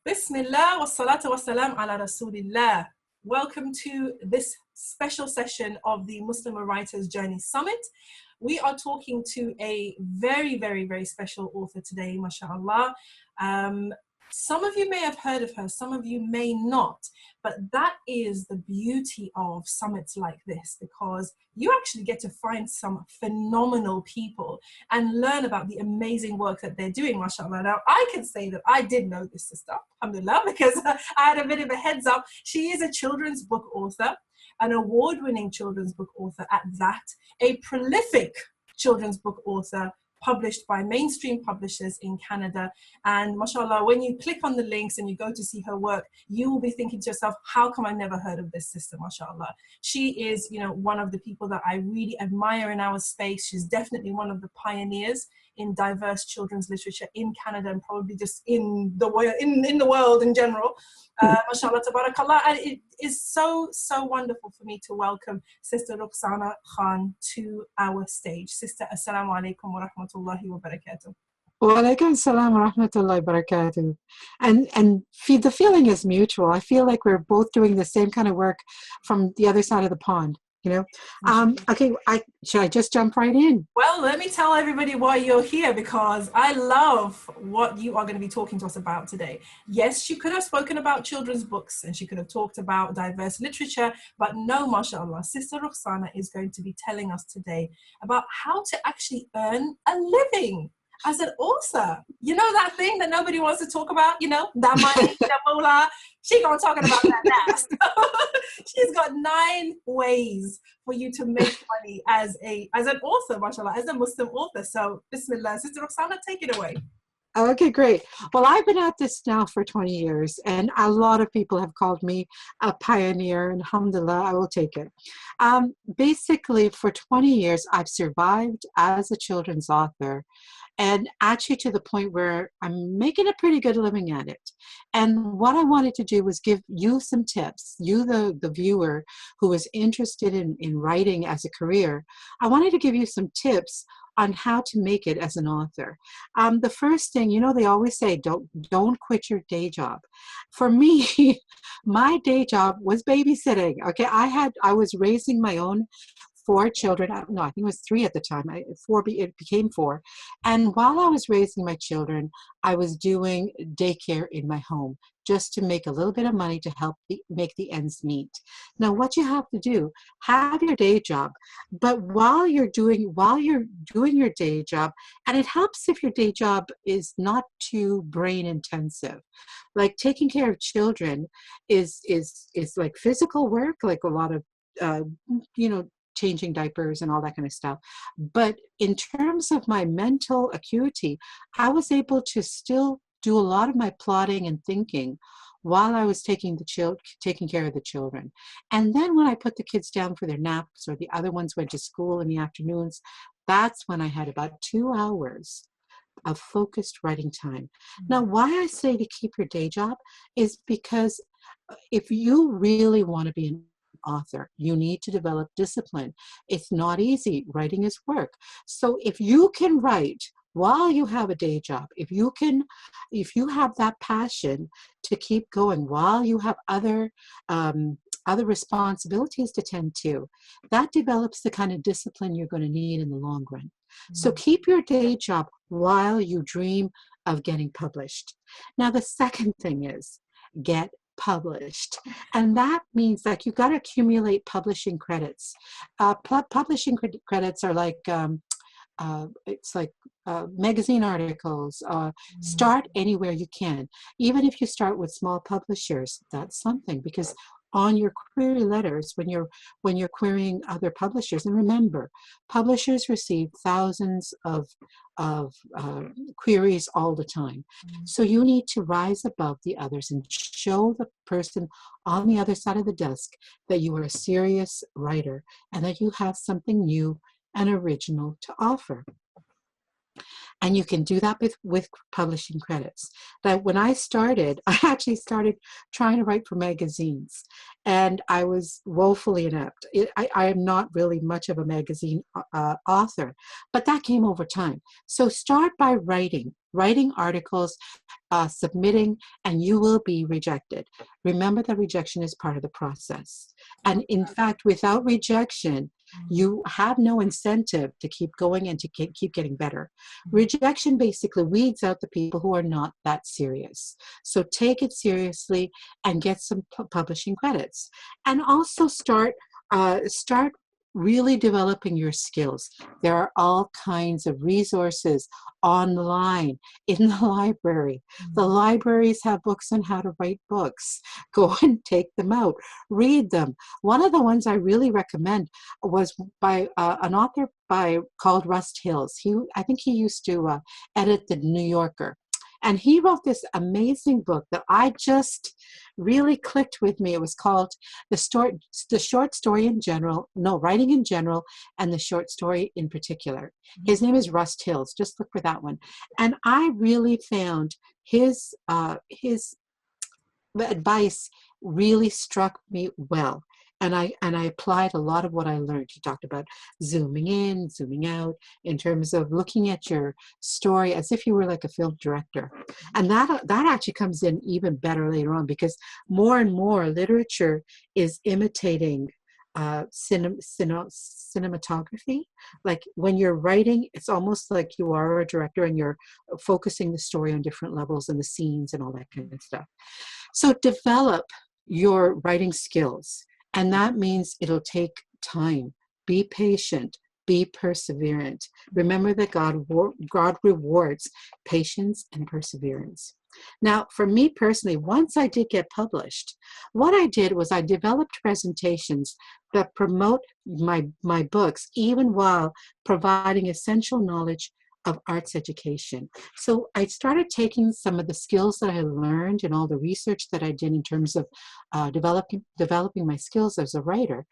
Bismillah wa salatu wa salam ala Rasulillah. Welcome to this special session of the Muslimah Writers Journey Summit. We are talking to a very, very, very special author today, mashallah. Some of you may have heard of her, some of you may not, but that is the beauty of summits like this, because you actually get to find some phenomenal people and learn about the amazing work that they're doing, mashallah. Now, I can say that I did know this sister, alhamdulillah, because I had a bit of a heads up. She is a children's book author, an award-winning children's book author at that, a prolific children's book author, published by mainstream publishers in Canada. And mashallah, when you click on the links and you go to see her work, you will be thinking to yourself, how come I never heard of this sister, mashallah? She is, one of the people that I really admire in our space. She's definitely one of the pioneers in diverse children's literature in Canada and probably just in the world in general. Mashallah, tabarakallah. And it is so wonderful for me to welcome Sister Rukhsana Khan to our stage. Sister, assalamu alaikum wa rahmatullahi wa barakatuh. Wa alaikum salam wa rahmatullahi wa barakatuh. And the feeling is mutual. I feel like we're both doing the same kind of work from the other side of the pond. Okay, should I just jump right in? Well, let me tell everybody why you're here, because I love what you are going to be talking to us about today. Yes, she could have spoken about children's books and she could have talked about diverse literature, but no, mashallah, Sister Rukhsana is going to be telling us today about how to actually earn a living as an author. You know that thing that nobody wants to talk about, that money, the moolah. She gonna talking about that now. So she's got 9 ways for you to make money as an author, mashallah, as a Muslim author. So bismillah, Sister Rukhsana, take it away. Okay, great. Well, I've been at this now for 20 years, and a lot of people have called me a pioneer, and alhamdulillah, I will take it. Basically, for 20 years, I've survived as a children's author, and actually to the point where I'm making a pretty good living at it. And what I wanted to do was give you some tips, you the viewer who is interested in writing as a career. I wanted to give you some tips on how to make it as an author. The first thing, they always say, don't quit your day job. For me, my day job was babysitting. Okay, I was raising my own 4 children. No, I think it was 3 at the time. It became 4. And while I was raising my children, I was doing daycare in my home just to make a little bit of money to help make the ends meet. Now, what you have to do, have your day job, but while you're doing your day job, and it helps if your day job is not too brain intensive. Like taking care of children is like physical work, like a lot of changing diapers and all that kind of stuff. But in terms of my mental acuity, I was able to still do a lot of my plotting and thinking while I was taking care of the children. And then when I put the kids down for their naps or the other ones went to school in the afternoons, that's when I had about 2 hours of focused writing time. Now, why I say to keep your day job is because if you really want to be an author, you need to develop discipline. It's not easy. Writing is work. So if you can write while you have a day job, if you have that passion to keep going while you have other responsibilities to tend to, that develops the kind of discipline you're going to need in the long run. Mm-hmm. So keep your day job while you dream of getting published. Now, the second thing is get published, and that means like you've got to accumulate publishing credits. Publishing credits are like magazine articles. Start anywhere you can, even if you start with small publishers. That's something, because on your query letters, when you're querying other publishers, and remember, publishers receive thousands of queries all the time. So you need to rise above the others and show the person on the other side of the desk that you are a serious writer and that you have something new and original to offer. And you can do that with publishing credits. That when I started, I actually started trying to write for magazines, and I was woefully inept. I am not really much of a magazine author, but that came over time. So start by writing articles, submitting, and you will be rejected. Remember that rejection is part of the process. And in fact, without rejection, you have no incentive to keep going and to keep getting better. Rejection basically weeds out the people who are not that serious. So take it seriously and get some publishing credits. And also start really developing your skills. There are all kinds of resources online, in the library. The libraries have books on how to write books. Go and take them out, read them. One of the ones I really recommend was by an author called Rust Hills. I think he used to edit the New Yorker. And he wrote this amazing book that I just really clicked with me. It was called The Short Story in General, Writing in General, and the Short Story in Particular. His name is Rust Hills. Just look for that one. And I really found his advice really struck me well. And I applied a lot of what I learned. He talked about zooming in, zooming out, in terms of looking at your story as if you were like a film director. And that actually comes in even better later on, because more and more literature is imitating cinematography. Like when you're writing, it's almost like you are a director and you're focusing the story on different levels and the scenes and all that kind of stuff. So develop your writing skills. And that means it'll take time. Be patient. Be perseverant. Remember that God rewards patience and perseverance. Now, for me personally, once I did get published, what I did was I developed presentations that promote my books, even while providing essential knowledge of arts education. So I started taking some of the skills that I learned and all the research that I did in terms of developing my skills as a writer.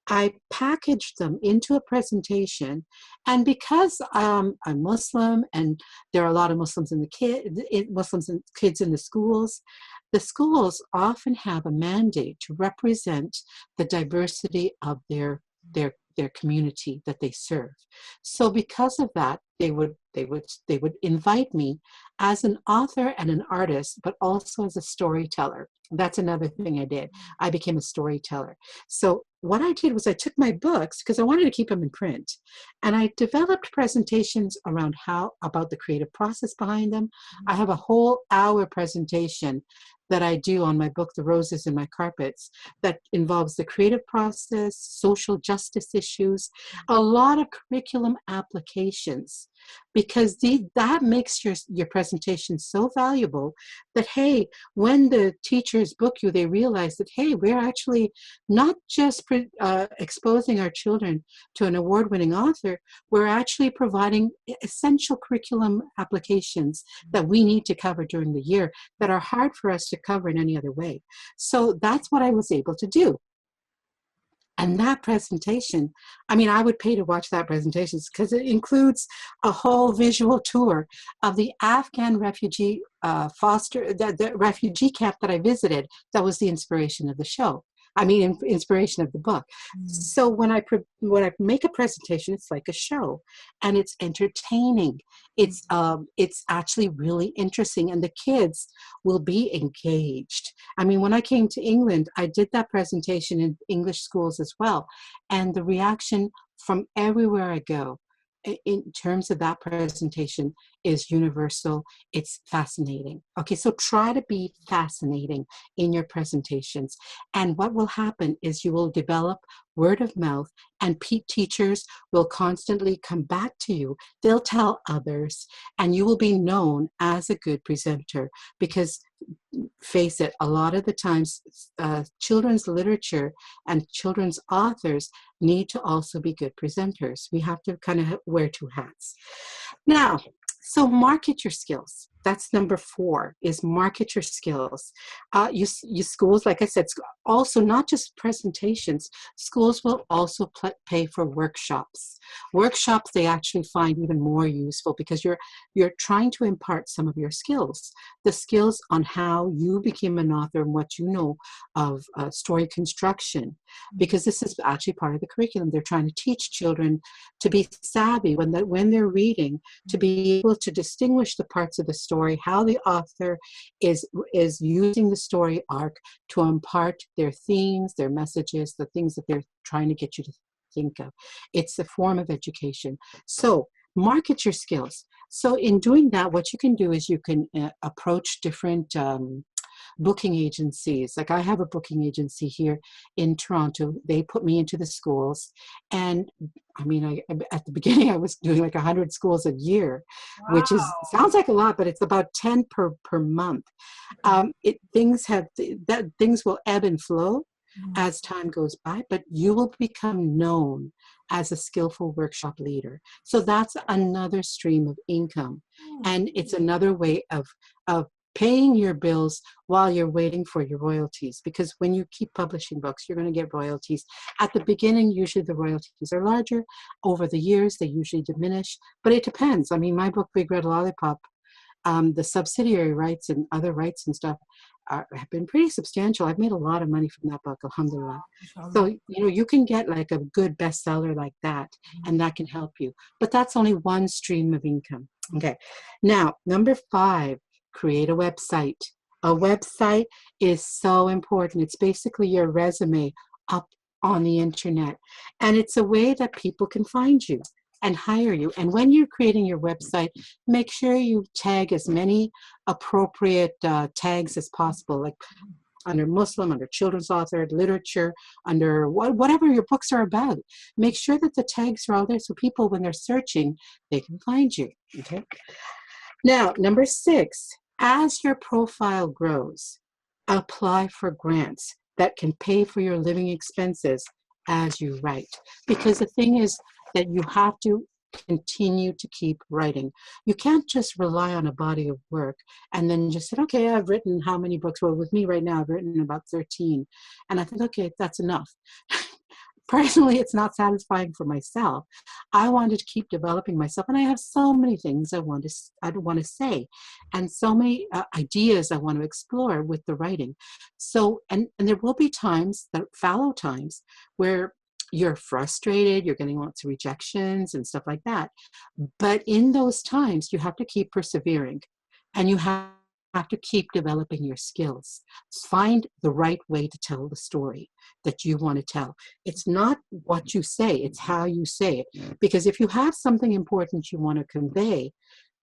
I packaged them into a presentation, and because I'm Muslim and there are a lot of Muslims Muslims and kids in the schools often have a mandate to represent the diversity of their community that they serve. So because of that, they would invite me as an author and an artist, but also as a storyteller. That's another thing I did. I became a storyteller. So what I did was I took my books, because I wanted to keep them in print, and I developed presentations about the creative process behind them. I have a whole hour presentation that I do on my book, The Roses in My Carpets, that involves the creative process, social justice issues, a lot of curriculum applications, because that makes your presentation so valuable that, hey, when the teachers book you, they realize that, hey, we're actually not just exposing our children to an award-winning author, we're actually providing essential curriculum applications that we need to cover during the year that are hard for us to cover in any other way. So that's what I was able to do. And that presentation, I mean, I would pay to watch that presentation because it includes a whole visual tour of the Afghan refugee the refugee camp that I visited. That was the inspiration of the show. I mean, inspiration of the book. So when I make a presentation, it's like a show, and it's entertaining. It's actually really interesting, and the kids will be engaged. I mean, when I came to England, I did that presentation in English schools as well, and the reaction from everywhere I go in terms of that presentation is universal. It's fascinating. Okay, so try to be fascinating in your presentations. And what will happen is you will develop word of mouth, and teachers will constantly come back to you. They'll tell others, and you will be known as a good presenter, because face it, a lot of the times children's literature and children's authors need to also be good presenters. We have to kind of wear two hats. Now, so market your skills. That's number 4, is market your skills. You schools, like I said, also not just presentations, schools will also pay for workshops. Workshops, they actually find even more useful because you're trying to impart some of your skills, the skills on how you became an author and what you know of story construction, because this is actually part of the curriculum. They're trying to teach children to be savvy when they're reading, to be able to distinguish the parts of the story, how the author is using the story arc to impart their themes, their messages, the things that they're trying to get you to think of. It's a form of education. So market your skills. So in doing that, what you can do is you can approach different booking agencies. Like I have a booking agency here in Toronto. They put me into the schools. And I mean, at the beginning, I was doing like 100 schools a year, which sounds like a lot, but it's about 10 per month. Things will ebb and flow as time goes by, but you will become known as a skillful workshop leader. So that's another stream of income. And it's another way of paying your bills while you're waiting for your royalties. Because when you keep publishing books, you're going to get royalties. At the beginning, usually the royalties are larger. Over the years, they usually diminish. But it depends. I mean, my book, Big Red Lollipop, the subsidiary rights and other rights and stuff have been pretty substantial. I've made a lot of money from that book, alhamdulillah. So, you know, you can get like a good bestseller like that, and that can help you. But that's only one stream of income. Okay. Now, number 5, create a website. A website is so important. It's basically your resume up on the internet. And it's a way that people can find you and hire you. And when you're creating your website, make sure you tag as many appropriate tags as possible, like under Muslim, under children's author, literature, under whatever your books are about. Make sure that the tags are all there so people, when they're searching, they can find you. Okay. Now, number 6, as your profile grows, apply for grants that can pay for your living expenses as you write. Because the thing is that you have to continue to keep writing. You can't just rely on a body of work and then just say, okay, I've written how many books? Well, with me right now, I've written about 13. And I think, okay, that's enough. Personally, it's not satisfying for myself. I wanted to keep developing myself, and I have so many things I want to say, and so many ideas I want to explore with the writing. So, and there will be times, fallow times, where you're frustrated, you're getting lots of rejections and stuff like that. But in those times, you have to keep persevering, and you have to keep developing your skills. Find the right way to tell the story that you want to tell. It's not what you say, it's how you say it. Because if you have something important you want to convey,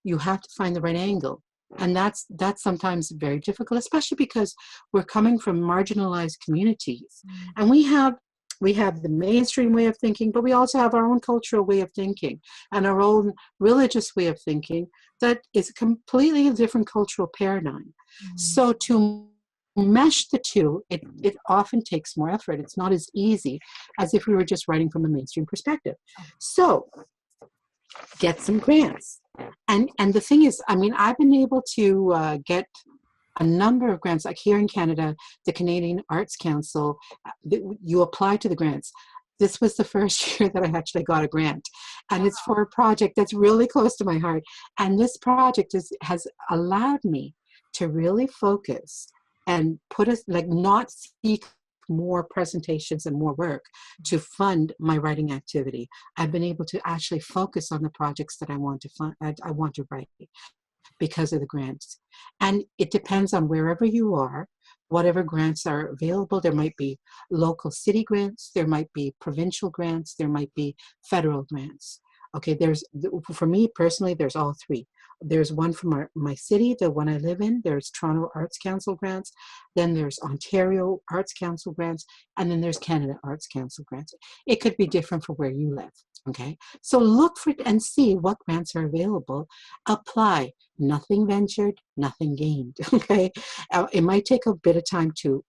you have to find the right angle. And that's sometimes very difficult, especially because we're coming from marginalized communities. And we have the mainstream way of thinking, but we also have our own cultural way of thinking and our own religious way of thinking that is a completely different cultural paradigm. So to mesh the two, it often takes more effort. It's not as easy as if we were just writing from a mainstream perspective. So get some grants. And the thing is, I mean, I've been able to get a number of grants, like here in Canada, the Canadian Arts Council, you apply to the grants. This was the first year that I actually got a grant, and it's for a project that's really close to my heart. And this project has allowed me to really focus and not seek more presentations and more work to fund my writing activity. I've been able to actually focus on the projects that I want to fund, I want to write, because of the grants. And it depends on wherever you are, whatever grants are available. There might be local city grants, there might be provincial grants, there might be federal grants. Okay, for me personally, there's all 3. There's one from my city, the one I live in. There's Toronto Arts Council grants. Then there's Ontario Arts Council grants. And then there's Canada Arts Council grants. It could be different for where you live. Okay, so look for it and see what grants are available. Apply. Nothing ventured, nothing gained. Okay, it might take a bit of time to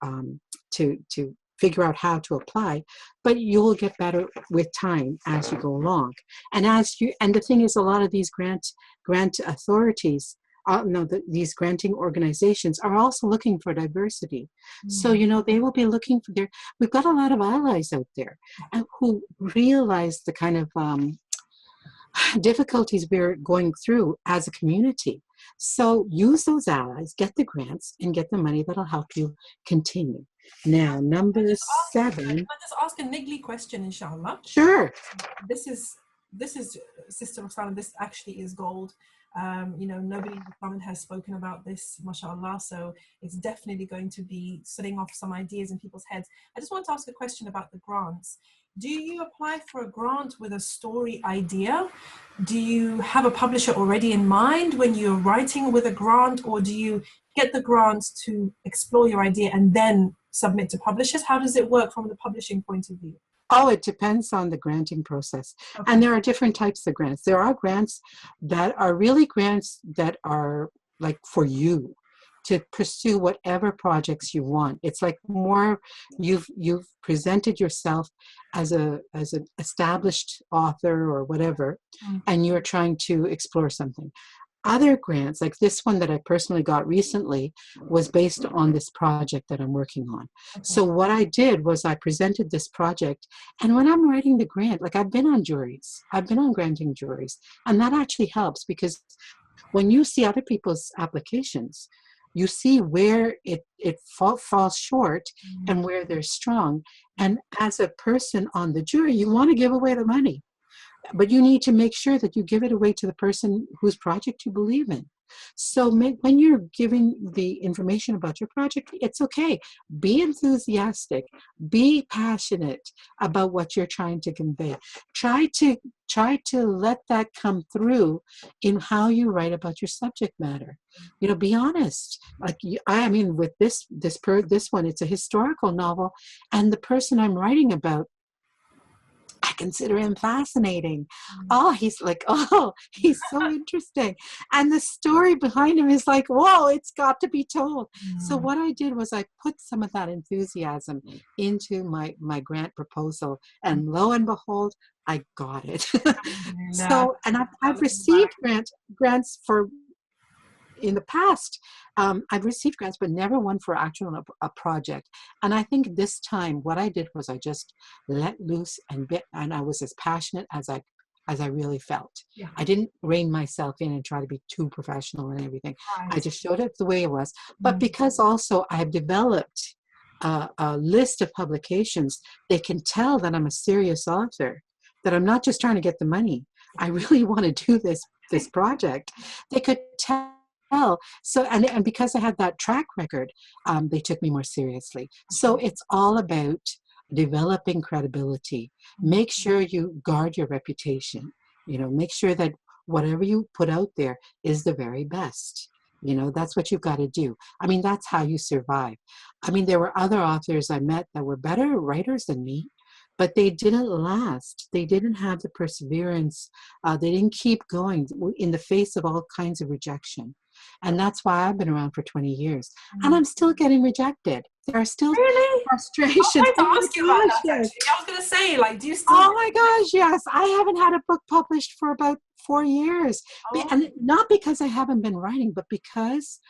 figure out how to apply, but you will get better with time as you go along. And the thing is, a lot of these grant authorities, these granting organizations are also looking for diversity. So, they will be looking for we've got a lot of allies out there who realize the kind of difficulties we're going through as a community. So use those allies, get the grants, and get the money that'll help you continue. Now, number Can seven. I just ask a niggly question, inshallah? Sure. This is Sister Rukhsana, this actually is gold. You know, nobody in the comment has spoken about this, mashallah, so it's definitely going to be setting off some ideas in people's heads. I just want to ask a question about the grants. Do you apply for a grant with a story idea? Do you have a publisher already in mind when you're writing with a grant, or do you get the grant to explore your idea and then submit to publishers? How does it work from the publishing point of view? Oh, it depends on the granting process. Okay. And there are different types of grants. There are grants that are really grants that are like for you to pursue whatever projects you want. It's like more you've presented yourself as an established author or whatever, and you're trying to explore something. Other grants, like this one that I personally got recently, was based on this project that I'm working on. Okay. So what I did was I presented this project, and when I'm writing the grant, like I've been on juries, I've been on granting juries, and that actually helps because when you see other people's applications, you see where it falls short and where they're strong. And as a person on the jury, you want to give away the money. But you need to make sure that you give it away to the person whose project you believe in. So when you're giving the information about your project, it's okay. Be enthusiastic. Be passionate about what you're trying to convey. Try to let that come through in how you write about your subject matter. You know, be honest. Like I mean, with this one, it's a historical novel, and the person I'm writing about, I consider him fascinating. Oh, he's so interesting. And the story behind him is like, whoa, it's got to be told. So what I did was I put some of that enthusiasm into my grant proposal, and lo and behold, I got it. So, and I've received grants for, in the past, I've received grants, but never one for actual a project. And I think this time, what I did was I just let loose and I was as passionate as I really felt. Yeah. I didn't rein myself in and try to be too professional and everything. Right. I just showed it the way it was. But because also I've developed a list of publications, they can tell that I'm a serious author, that I'm not just trying to get the money. I really want to do this project. They could tell. So, and because I had that track record, they took me more seriously. So it's all about developing credibility. Make sure you guard your reputation. You know, make sure that whatever you put out there is the very best. You know, that's what you've got to do. I mean, that's how you survive. I mean, there were other authors I met that were better writers than me, but they didn't last. They didn't have the perseverance. They didn't keep going in the face of all kinds of rejection. And that's why I've been around for 20 years. And I'm still getting rejected. There are still frustrations. I was ask you about that, actually. I was going to say, like, do you still... Oh my gosh, yes. I haven't had a book published for about 4 years. And not because I haven't been writing, but because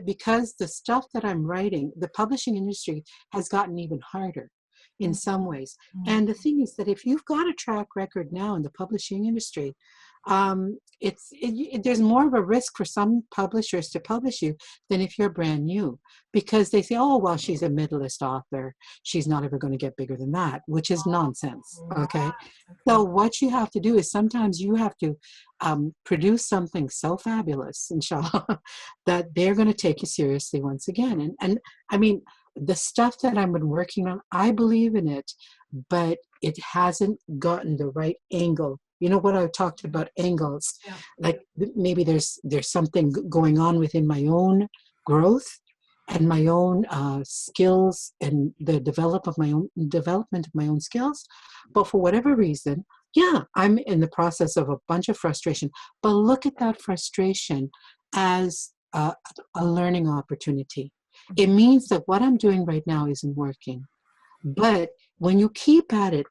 because the stuff that I'm writing, the publishing industry has gotten even harder in some ways. And the thing is that if you've got a track record now in the publishing industry, there's more of a risk for some publishers to publish you than if you're brand new, because they say, oh, well, she's a middleist author, she's not ever going to get bigger than that, which is nonsense. Okay, so what you have to do is sometimes you have to produce something so fabulous, inshallah, that they're going to take you seriously once again. And I mean, the stuff that I've been working on, I believe in it, but it hasn't gotten the right angle. You know what I talked about, angles? Yeah. Like maybe there's something going on within my own growth and my own skills and the development of my own skills. But for whatever reason, yeah, I'm in the process of a bunch of frustration. But look at that frustration as a learning opportunity. It means that what I'm doing right now isn't working. But when you keep at it,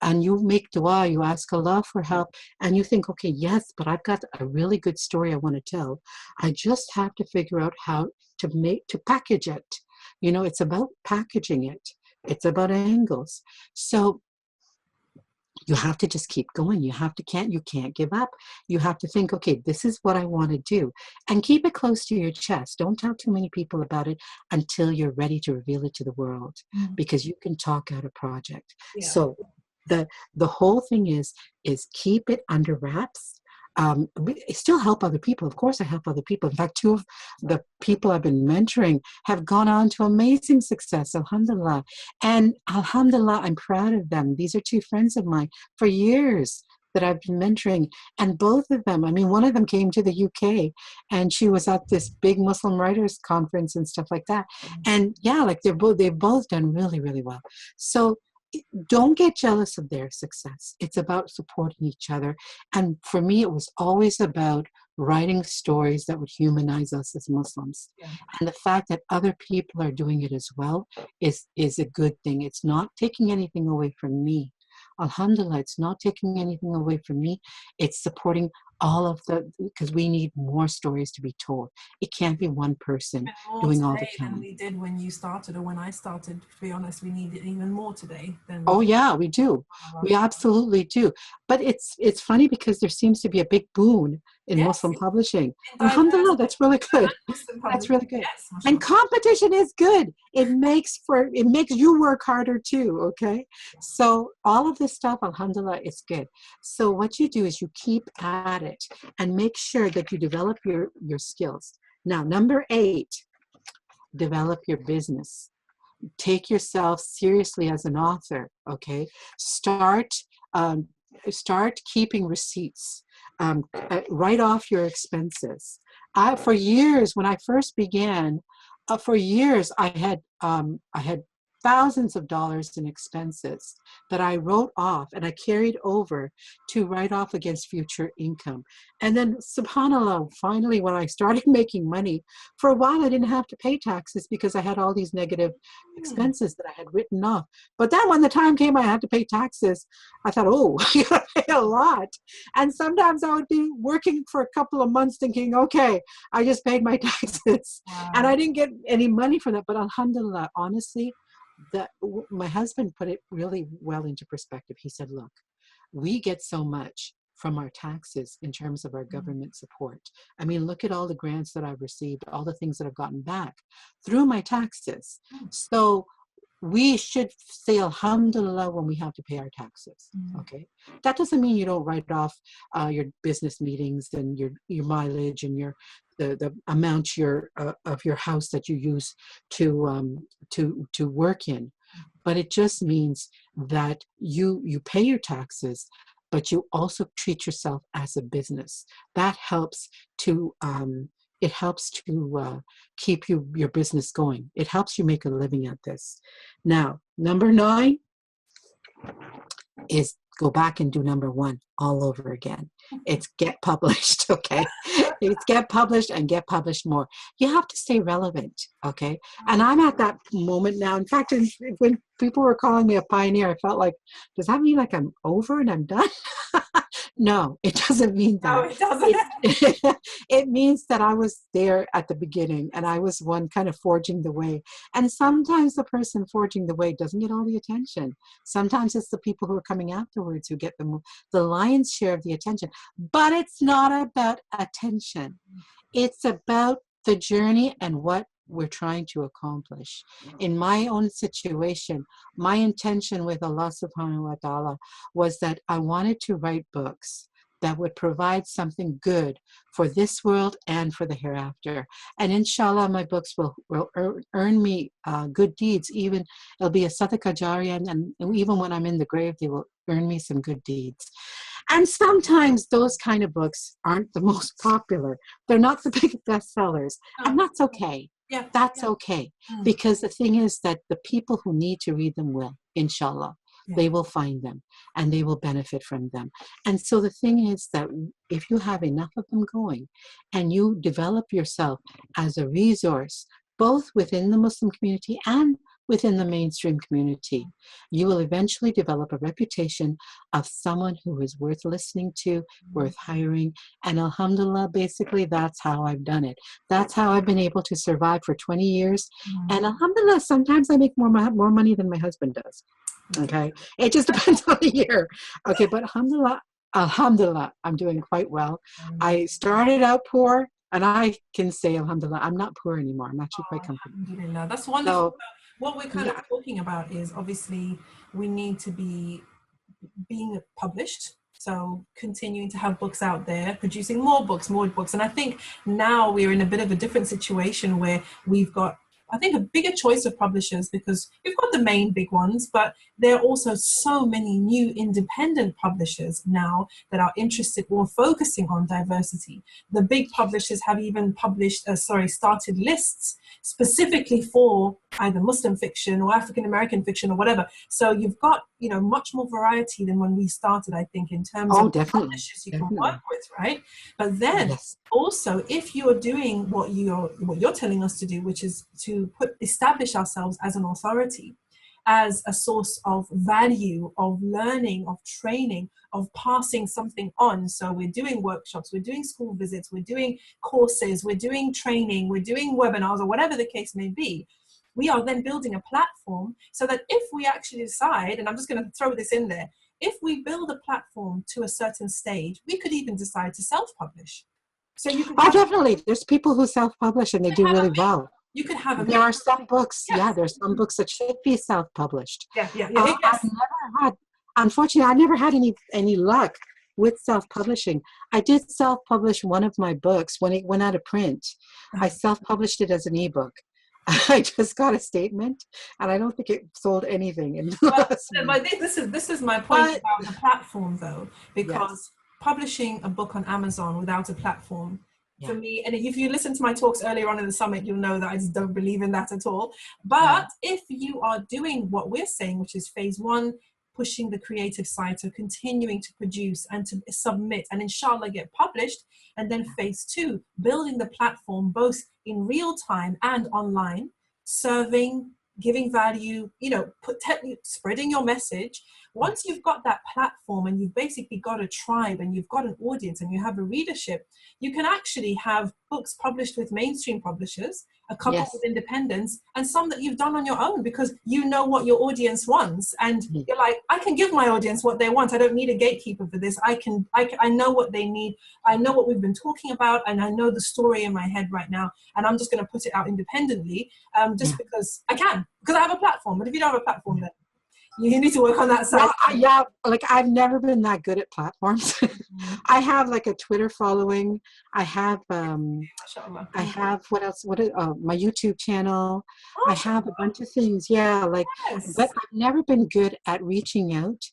and you make dua, you ask Allah for help, and you think, okay, yes, but I've got a really good story I want to tell. I just have to figure out how to package it. You know, it's about packaging it. It's about angles. So you have to just keep going. You can't give up. You have to think, okay, this is what I want to do, and keep it close to your chest. Don't tell too many people about it until you're ready to reveal it to the world, because you can talk out a project. Yeah. So the whole thing is keep it under wraps. We still help other people. Of course, I help other people. In fact, two of the people I've been mentoring have gone on to amazing success, alhamdulillah. And alhamdulillah, I'm proud of them. These are two friends of mine for years that I've been mentoring. And both of them, I mean, one of them came to the UK and she was at this big Muslim Writers Conference and stuff like that. And yeah, like they've both done really, really well. So don't get jealous of their success. It's about supporting each other. And for me, it was always about writing stories that would humanize us as Muslims. Yeah. And the fact that other people are doing it as well is a good thing. It's not taking anything away from me. Alhamdulillah, it's not taking anything away from me. It's supporting all of because we need more stories to be told. It can't be one person doing all the telling. Than we did when you started or when I started. To be honest, we need it even more today than Oh yeah, we do. We absolutely do. But it's funny because there seems to be a big boom in Muslim publishing. Alhamdulillah, that's really good. That's really good. Yes, and competition is good. It makes you work harder too, okay? So all of this stuff, alhamdulillah, it's good. So what you do is you keep at it and make sure that you develop your skills. Now, number 8, develop your business. Take yourself seriously as an author, okay? Start keeping receipts. Write off your expenses. For years, when I first began, for years I had thousands of dollars in expenses that I wrote off and I carried over to write off against future income. And then, subhanAllah, finally, when I started making money, for a while I didn't have to pay taxes because I had all these negative expenses that I had written off. But then when the time came I had to pay taxes, I thought, oh, I gotta pay a lot. And sometimes I would be working for a couple of months thinking, okay, I just paid my taxes. Wow. And I didn't get any money for that. But alhamdulillah, honestly, my husband put it really well into perspective. He said, look, we get so much from our taxes in terms of our government support. I mean, look at all the grants that I've received, all the things that I've gotten back through my taxes. So we should say alhamdulillah when we have to pay our taxes. Okay, that doesn't mean you don't write off your business meetings and your mileage and the amount of your house that you use to work in, but it just means that you pay your taxes, but you also treat yourself as a business. That helps to keep your business going. It helps you make a living at this. Now, number 9 is go back and do number 1 all over again. It's get published, okay? It's get published and get published more. You have to stay relevant, okay? And I'm at that moment now. In fact, when people were calling me a pioneer, I felt like, does that mean like I'm over and I'm done? No, it doesn't mean that. No, it doesn't. It means that I was there at the beginning and I was one kind of forging the way. And sometimes the person forging the way doesn't get all the attention. Sometimes it's the people who are coming afterwards who get the lion's share of the attention. But it's not about attention. It's about the journey and what we're trying to accomplish. In my own situation, my intention with Allah subhanahu wa ta'ala was that I wanted to write books that would provide something good for this world and for the hereafter. And inshallah, my books will earn me good deeds. Even it'll be a sadaqah jariyah, and even when I'm in the grave, they will earn me some good deeds. And sometimes those kind of books aren't the most popular. They're not the big bestsellers, and that's okay. Yeah, that's okay. Because the thing is that the people who need to read them will, inshallah. They will find them and they will benefit from them. And so the thing is that if you have enough of them going and you develop yourself as a resource, both within the Muslim community and within the mainstream community. You will eventually develop a reputation of someone who is worth listening to, worth hiring. And alhamdulillah, basically, that's how I've done it. That's how I've been able to survive for 20 years. And alhamdulillah, sometimes I make more money than my husband does. Okay. It just depends on the year. Okay. But alhamdulillah, I'm doing quite well. I started out poor, and I can say, alhamdulillah, I'm not poor anymore. I'm actually quite comfortable. Alhamdulillah. That's wonderful. So, what we're kind of talking about is obviously we need to be being published. So continuing to have books out there, producing more books. And I think now we're in a bit of a different situation where we've got, I think, a bigger choice of publishers, because we've got the main big ones, but there are also so many new independent publishers now that are interested or focusing on diversity. The big publishers have even started lists specifically for either Muslim fiction or African American fiction or whatever. So you've got, much more variety than when we started, I think, in terms of publishers you can work with, right? But then also, if you are doing what you're telling us to do, which is to establish ourselves as an authority, as a source of value, of learning, of training, of passing something on. So we're doing workshops, we're doing school visits, we're doing courses, we're doing training, we're doing webinars, or whatever the case may be. We are then building a platform so that if we actually decide, and I'm just going to throw this in there, if we build a platform to a certain stage, we could even decide to self-publish. So you can definitely. There's people who self-publish and they do really well. You could have there are some books, there's some books that should be self-published. Unfortunately, I never had any luck with self-publishing. I did self-publish one of my books when it went out of print. I self-published it as an ebook. I just got a statement, and I don't think it sold anything. But this is my point about the platform, though, because publishing a book on Amazon without a platform, for me, and if you listen to my talks earlier on in the summit, you'll know that I just don't believe in that at all. But if you are doing what we're saying, which is phase one, pushing the creative side, so continuing to produce and to submit and inshallah get published, and then phase two, building the platform both in real time and online, serving, giving value, spreading your message. Once you've got that platform and you've basically got a tribe and you've got an audience and you have a readership, you can actually have books published with mainstream publishers, a couple with independents, and some that you've done on your own because you know what your audience wants. And you're like, I can give my audience what they want. I don't need a gatekeeper for this. I know what they need. I know what we've been talking about, and I know the story in my head right now. And I'm just going to put it out independently because I can, because I have a platform. But if you don't have a platform, then you need to work on that side. I've never been that good at platforms. I have like a Twitter following. I have what else? My YouTube channel. I have a bunch of things. But I've never been good at reaching out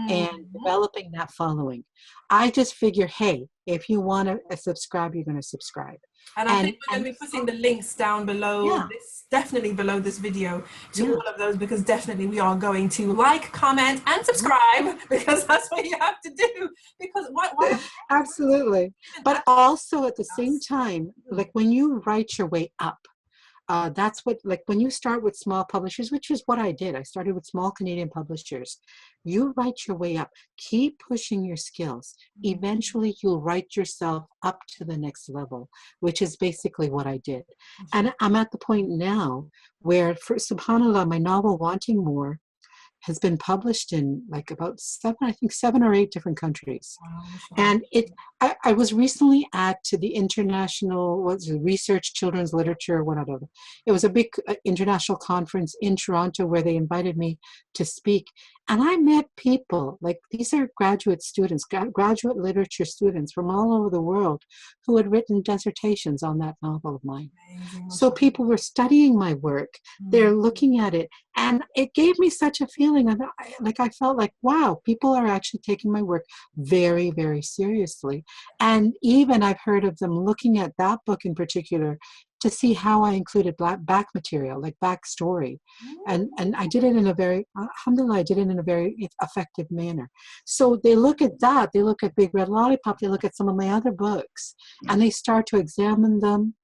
and developing that following. I just figure, hey, if you want to subscribe, you're going to subscribe. And I think we're going to be putting the links down below definitely below this video to all of those, because definitely we are going to like, comment, and subscribe, because that's what you have to do. Because why Absolutely. But also at the same time, like when you write your way up, that's what, like when you start with small publishers, which is what I did. I started with small Canadian publishers. You write your way up, keep pushing your skills. Eventually you'll write yourself up to the next level, which is basically what I did. And I'm at the point now where, for subhanAllah, my novel Wanting More has been published in like about 7 or 8 different countries. And I was recently at the International Research Children's Literature, whatever. It was a big international conference in Toronto where they invited me to speak. And I met people, like these are graduate students, graduate literature students from all over the world who had written dissertations on that novel of mine. So people were studying my work, they're looking at it, and it gave me such a feeling of, I felt like, wow, people are actually taking my work very, very seriously. And even I've heard of them looking at that book in particular to see how I included back material, like backstory. And I did it in a very, alhamdulillah, I did it in a very effective manner. So they look at that, they look at Big Red Lollipop, they look at some of my other books, and they start to examine them.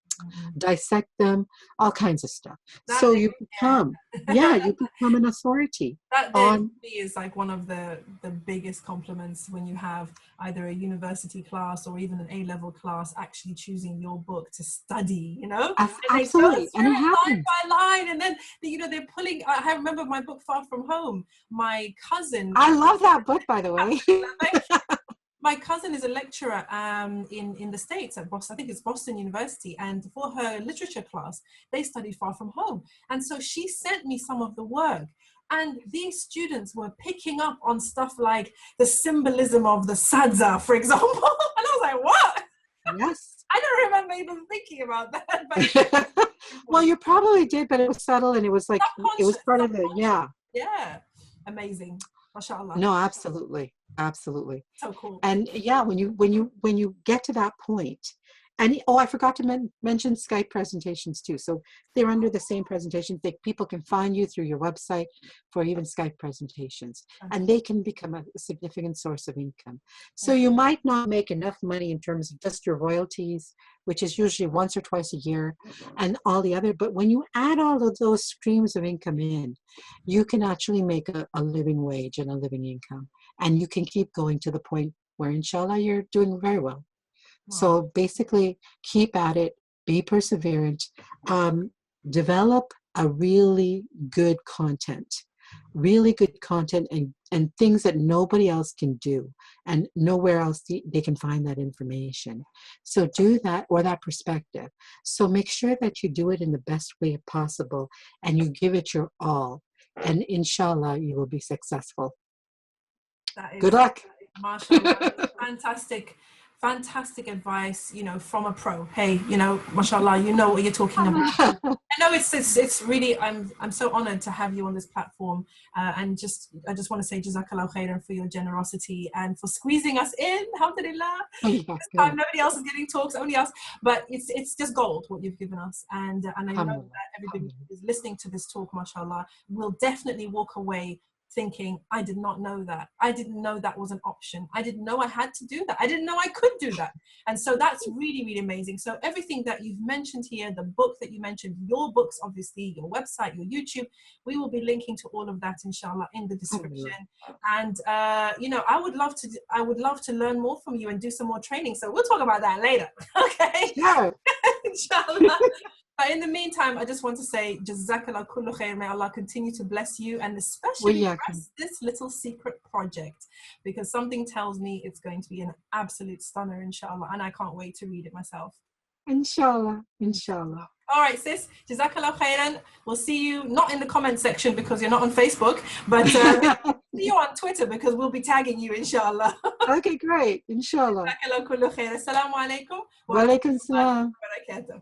dissect them, all kinds of stuff. That So is, you become, you become an authority that on. is like one of the biggest compliments when you have either a university class or even an A-level class actually choosing your book to study, you know? And Absolutely, they go and it through it line happens. by line, and then, you know, they're pulling, I remember my book, Far From Home, my cousin. I love that book, by the way. My cousin is a lecturer in the States at Boston, I think it's Boston University, and for her literature class, they studied Far From Home. And so she sent me some of the work, and these students were picking up on stuff like the symbolism of the sadza, for example. And I was like, what? Yes. I don't remember even thinking about that. But well, you probably did, but it was subtle, and it was like, it was part of it. Yeah. Amazing. MashaAllah. No, absolutely. Absolutely. So cool. And when you get to that point, and I forgot to mention Skype presentations too. So they're under the same presentation. People can find you through your website for even Skype presentations, and they can become a significant source of income. So you might not make enough money in terms of just your royalties, which is usually once or twice a year, and all the other. But when you add all of those streams of income in, you can actually make a living wage and a living income. And you can keep going to the point where, inshallah, you're doing very well. Wow. So basically, keep at it, be perseverant, develop a really good content and things that nobody else can do, and nowhere else they can find that information. So do that, or that perspective. So make sure that you do it in the best way possible, and you give it your all. And inshallah, you will be successful. Good luck. MashaAllah. Fantastic advice, you know, from a pro. Hey, you know, mashallah, you know what you're talking about. I know it's really, I'm so honored to have you on this platform, and I just want to say Jazakallah khairan for your generosity and for squeezing us in. Alhamdulillah. This time nobody else is getting talks, only us, but it's just gold what you've given us, and I know that everybody who is listening to this talk, mashallah, will definitely walk away thinking, I did not know that. I didn't know that was an option. I didn't know I had to do that. I didn't know I could do that. And so that's really, really amazing. So everything that you've mentioned here, the book that you mentioned, your books, obviously, your website, your YouTube, we will be linking to all of that, inshallah, in the description. And, you know, I would love to learn more from you and do some more training. So we'll talk about that later. Okay. Yeah. Inshallah. But in the meantime, I just want to say, Jazakallah kullu khair, may Allah continue to bless you, and especially bless this little secret project, because something tells me it's going to be an absolute stunner, inshallah, and I can't wait to read it myself. Inshallah, inshallah. All right, sis, Jazakallah khairan. We'll see you not in the comment section because you're not on Facebook, but see you on Twitter because we'll be tagging you, inshallah. Okay, great, inshallah. Jazakallah kullu khair. Assalamu alaikum. Wa alaikum salam. Wa barakatuh.